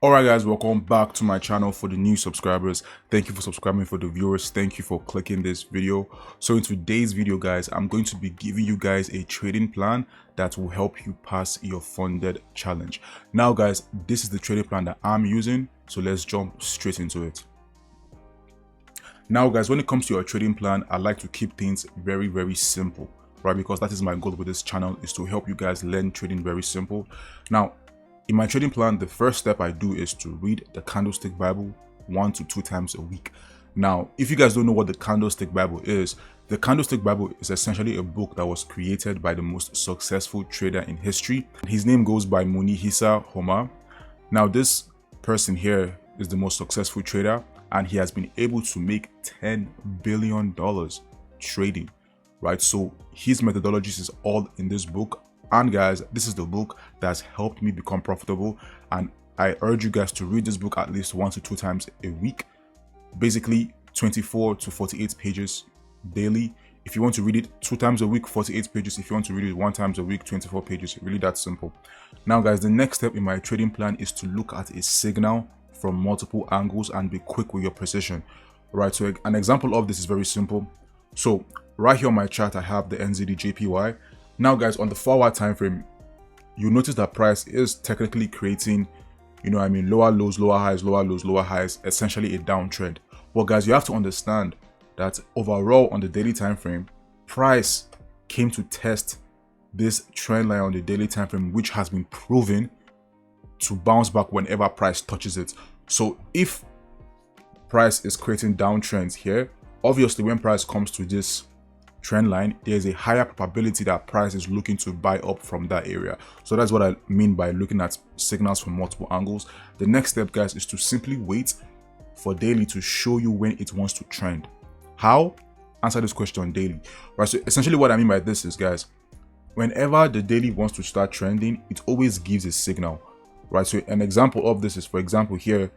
Alright guys, welcome back to my channel. For the new subscribers, thank you for subscribing. For the viewers, thank you for clicking this video. So in today's video guys, I'm going to be giving you guys a trading plan that will help you pass your funded challenge. Now guys, this is the trading plan that I'm using, so let's jump straight into it. Now guys, when it comes to your trading plan, I like to keep things very simple, right? Because that is my goal with this channel, is to help you guys learn trading very simple. Now in my trading plan, the first step I do is to read the Candlestick Bible 1 to 2 times a week. Now, if you guys don't know what the Candlestick Bible is, the Candlestick Bible is essentially a book that was created by the most successful trader in history. His name goes by Munihisa Homer. Now, this person here is the most successful trader, and he has been able to make $10 billion trading, right? So his methodologies is all in this book. And guys, this is the book that's helped me become profitable, and I urge you guys to read this book at least 1 to 2 times a week. Basically 24 to 48 pages daily. If you want to read it 2 times a week, 48 pages. If you want to read it 1 time a week, 24 pages. Really that simple. Now guys, the next step in my trading plan is to look at a signal from multiple angles and be quick with your precision. Right, so an example of this is very simple. So right here on my chart, I have the NZD-JPY. Now guys, on the 4-hour time frame, you notice that price is technically creating, lower lows, lower highs, lower lows, lower highs, essentially a downtrend. But guys, you have to understand that overall on the daily time frame, price came to test this trend line on the daily time frame, which has been proven to bounce back whenever price touches it. So if price is creating downtrends here, obviously when price comes to this trend line, there's a higher probability that price is looking to buy up from that area. So that's what I mean by looking at signals from multiple angles. The next step guys is to simply wait for daily to show you when it wants to trend. How? Answer this question daily, right? So essentially what I mean by this is guys, whenever the daily wants to start trending, it always gives a signal, right? So an example of this is, for example, here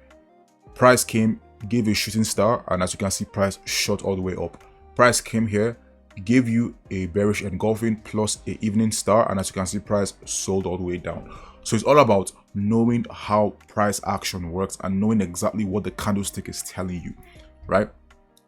price came, gave a shooting star, and as you can see, price shot all the way up. Price came here, gave you a bearish engulfing plus a evening star, and as you can see, price sold all the way down. So it's all about knowing how price action works and knowing exactly what the candlestick is telling you, right?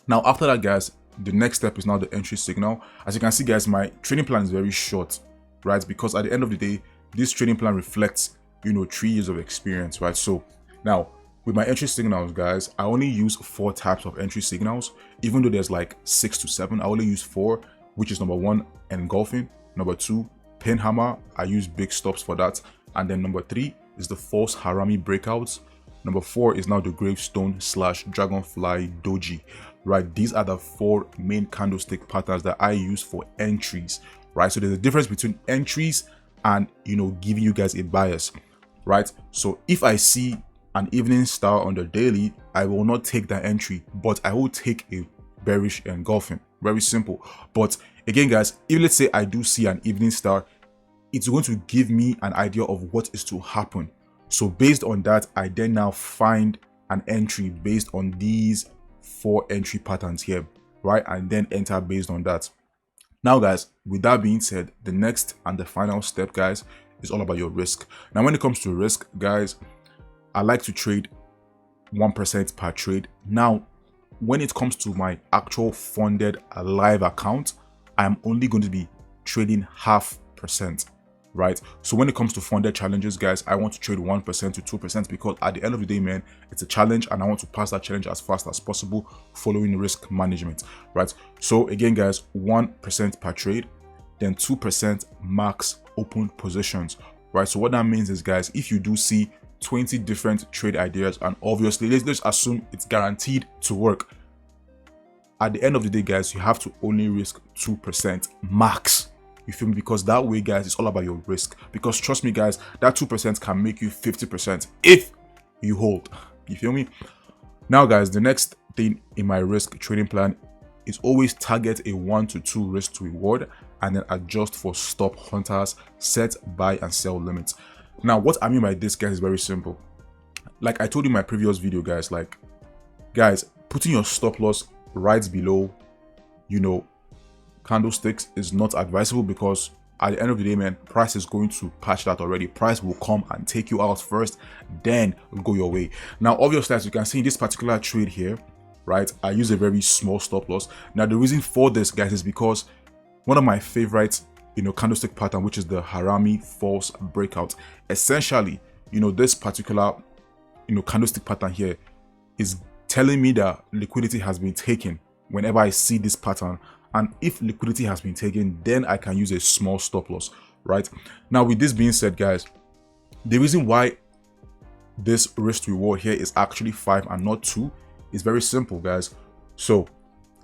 Now after that guys, the next step is now the entry signal. As you can see guys, my trading plan is very short, right? Because at the end of the day, this trading plan reflects 3 years of experience, right? So now with my entry signals guys, I only use 4 types of entry signals. Even though there's like 6 to 7, I only use 4, which is number 1, engulfing, number 2, pin hammer, I use big stops for that, and then number 3 is the false harami breakouts. Number 4 is now the gravestone / dragonfly doji, right? These are the 4 main candlestick patterns that I use for entries, right? So there's a difference between entries and giving you guys a bias, right? So if I see an evening star on the daily, I will not take that entry, but I will take a bearish engulfing. Very simple. But again guys, if let's say I do see an evening star, it's going to give me an idea of what is to happen. So based on that, I then now find an entry based on these 4 entry patterns here, right? And then enter based on that. Now guys, with that being said, the next and the final step guys is all about your risk. Now when it comes to risk guys, I like to trade 1% per trade. Now, when it comes to my actual funded live account, I'm only going to be trading 0.5%, right? So when it comes to funded challenges, guys, I want to trade 1% to 2% because at the end of the day, man, it's a challenge and I want to pass that challenge as fast as possible following risk management, right? So again, guys, 1% per trade, then 2% max open positions, right? So what that means is, guys, if you do see 20 different trade ideas, and obviously let's assume it's guaranteed to work, at the end of the day guys, you have to only risk 2% max. You feel me? Because that way guys, it's all about your risk. Because trust me guys, that 2% can make you 50% if you hold. You feel me? Now guys, the next thing in my risk trading plan is always target a 1 to 2 risk to reward, and then adjust for stop hunters, set buy and sell limits. Now, what I mean by this, guys, is very simple. Like I told you in my previous video, guys, putting your stop loss right below, candlesticks is not advisable because at the end of the day, man, price is going to patch that already. Price will come and take you out first, then go your way. Now, obviously, as you can see in this particular trade here, right, I use a very small stop loss. Now, the reason for this, guys, is because one of my favorite, candlestick pattern, which is the Harami false breakout. Essentially, this particular, candlestick pattern here is telling me that liquidity has been taken whenever I see this pattern. And if liquidity has been taken, then I can use a small stop loss, right? Now, with this being said, guys, the reason why this risk to reward here is actually 5 and not 2 is very simple, guys. So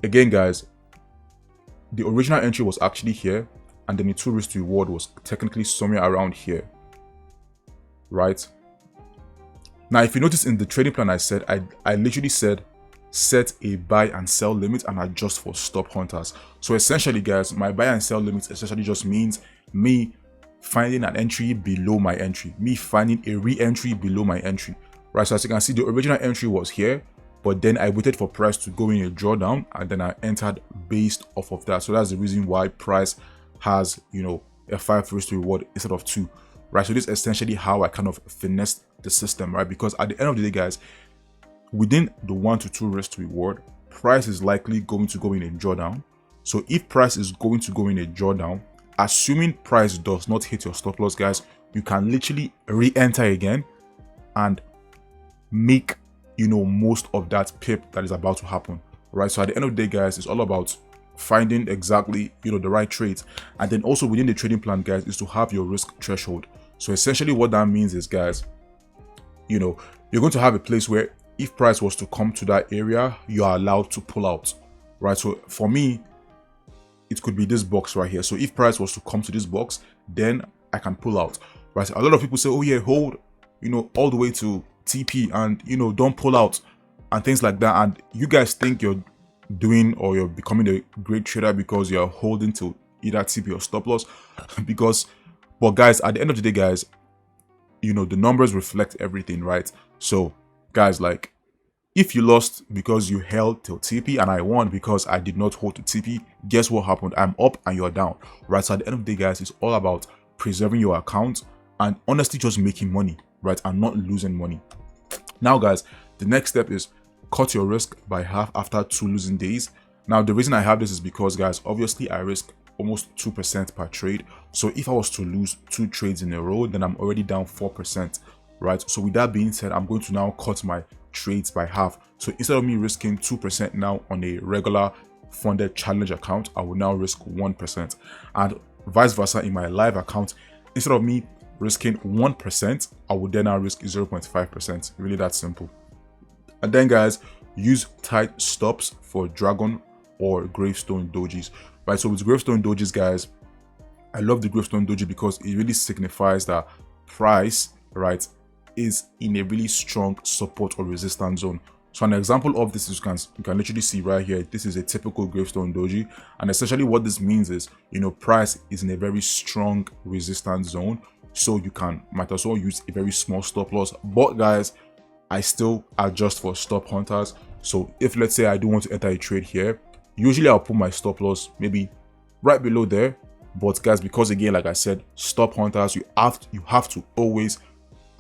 again, guys, the original entry was actually here, and then the 2 risk to reward was technically somewhere around here, right? Now, if you notice in the trading plan, I said I literally said set a buy and sell limit and adjust for stop hunters. So essentially, guys, my buy and sell limits essentially just means me finding an entry below my entry, me finding a re-entry below my entry, right? So as you can see, the original entry was here, but then I waited for price to go in a drawdown, and then I entered based off of that. So that's the reason why price has, a 5 risk to reward instead of 2, right? So this is essentially how I kind of finessed the system, right? Because at the end of the day, guys, within the 1 to 2 risk to reward, price is likely going to go in a drawdown. So if price is going to go in a drawdown, assuming price does not hit your stop loss, guys, you can literally re-enter again and make, most of that pip that is about to happen, right? So at the end of the day, guys, it's all about finding exactly, the right trades. And then also within the trading plan, guys, is to have your risk threshold. So essentially what that means is, guys, you're going to have a place where if price was to come to that area, you are allowed to pull out, right? So for me, it could be this box right here. So if price was to come to this box, then I can pull out, right? So a lot of people say, oh yeah, hold, all the way to TP and, don't pull out and things like that. And you guys think you're doing or you're becoming a great trader because you're holding to either TP or stop loss. But guys, at the end of the day, guys, the numbers reflect everything, right? So guys, like, if you lost because you held till TP and I won because I did not hold to TP, guess what happened? I'm up and you're down, right? So at the end of the day, guys, it's all about preserving your account and honestly just making money, right? And not losing money. Now, guys, the next step is cut your risk by half after 2 losing days. Now, the reason I have this is because, guys, obviously I risk almost 2% per trade. So if I was to lose 2 trades in a row, then I'm already down 4%. Right, so with that being said, I'm going to now cut my trades by half. So instead of me risking 2% now on a regular funded challenge account, I will now risk 1%, and vice versa in my live account. Instead of me risking 1%, I would then now risk 0.5%. Really that simple. And then, guys, use tight stops for dragon or gravestone dojis, right? So with gravestone dojis, guys, I love the gravestone doji because it really signifies that price, right, is in a really strong support or resistance zone. So an example of this is you can literally see right here. This is a typical gravestone doji, and essentially what this means is, price is in a very strong resistance zone, so you might as well use a very small stop loss. But guys, I still adjust for stop hunters. So if, let's say, I do want to enter a trade here, usually I'll put my stop loss maybe right below there. But guys, because again, like I said, stop hunters, you have to always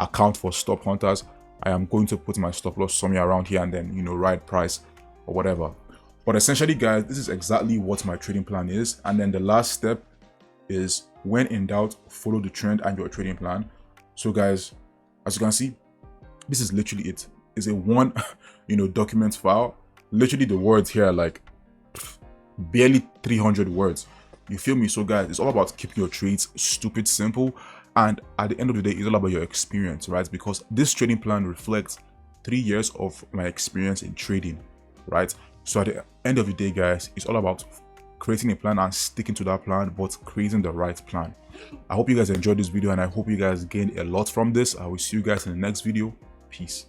account for stop hunters. I am going to put my stop loss somewhere around here and then, ride price or whatever. But essentially, guys, this is exactly what my trading plan is. And then the last step is, when in doubt, follow the trend and your trading plan. So guys, as you can see, this is literally it. It's a one, document file. Literally the words here are like barely 300 words. You feel me? So guys, it's all about keeping your trades stupid simple. And at the end of the day, it's all about your experience, right? Because this trading plan reflects 3 years of my experience in trading, right? So at the end of the day, guys, it's all about creating a plan and sticking to that plan, but creating the right plan. I hope you guys enjoyed this video and I hope you guys gained a lot from this. I will see you guys in the next video. Peace.